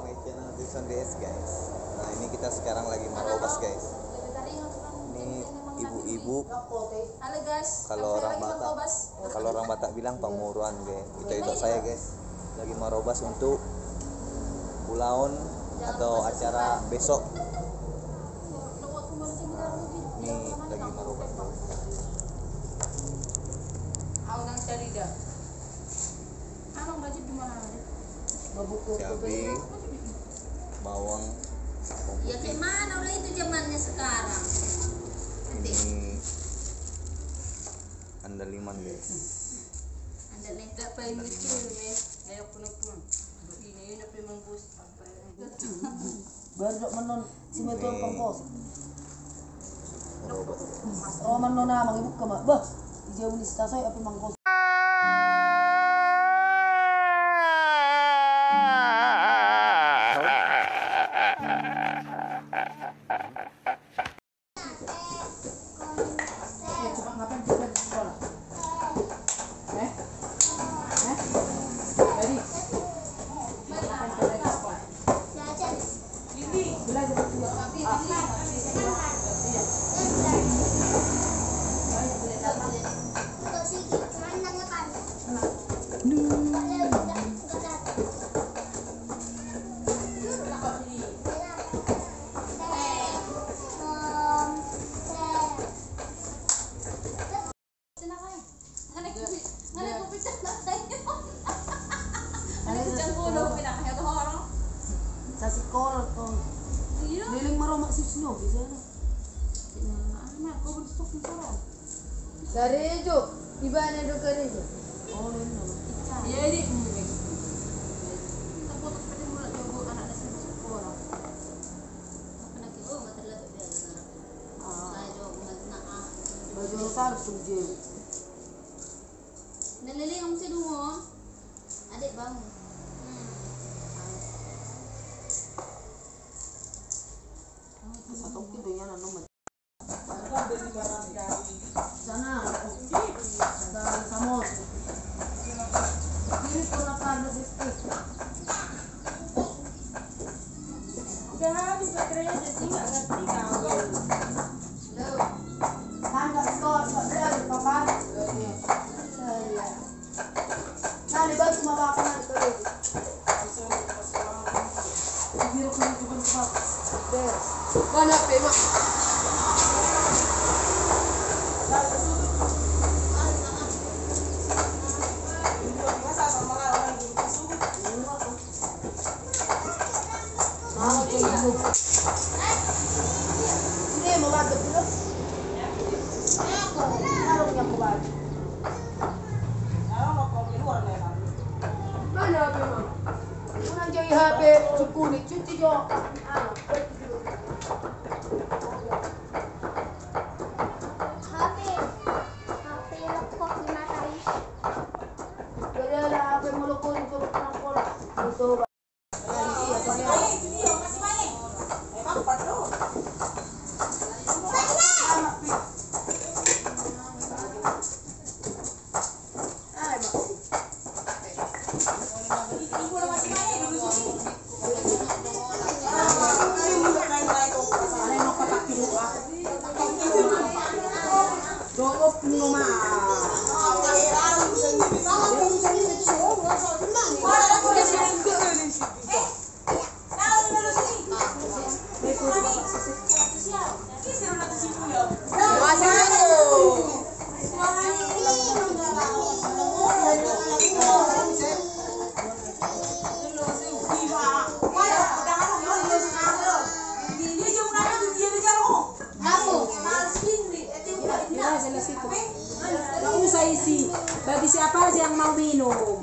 my channel Wilson DS guys. Nah ini kita sekarang lagi merobas guys. Ini ibu-ibu. Halo guys. Kalau orang Batak bilang pamuruan guys. Itu saya guys. Lagi merobas untuk pulaun atau acara besok. Nah, ini lagi merobas. Orang cari dah. Abang budget di mana? Cabai, bawang, ya kayak mana udah itu zamannya sekarang. ini andaliman guys. Anda lihat Tak payah mikir ni. Ayo pun. Ini nak memang bos apa. Baru menon si betul kompos. Merobas. Roman nona mang ibu kema. Bah, jauh ni stasai apa mangkos. Sa sekolah tuh. Liling maromak si snow bisa na. Anak kau berstok ni korang. Garejo, iba na do garejo. Oh, ini. Ya ini. Kita foto pada mula jogo anak dah sampai sekolah. Baju rotar suje. Naliling ang si Dungo. Adik bang. Satu kilo yan ano man. Sana. Sa samos. Dili ko na kano dito. Dah habis baterai jadi enggak ngerti kau. Tangga skor sa dali papa. Nali ba sumaba ka na ito? Biro ko ni ko sa der. Mana pema? Ini mau bantu dulu. Taruh yang kuat. Mana pema? Unang jadi HP cukup cuci jo. Wala HP mo lo ko ko ng kola. Ito ba? Bagi siapa aja yang mau minum?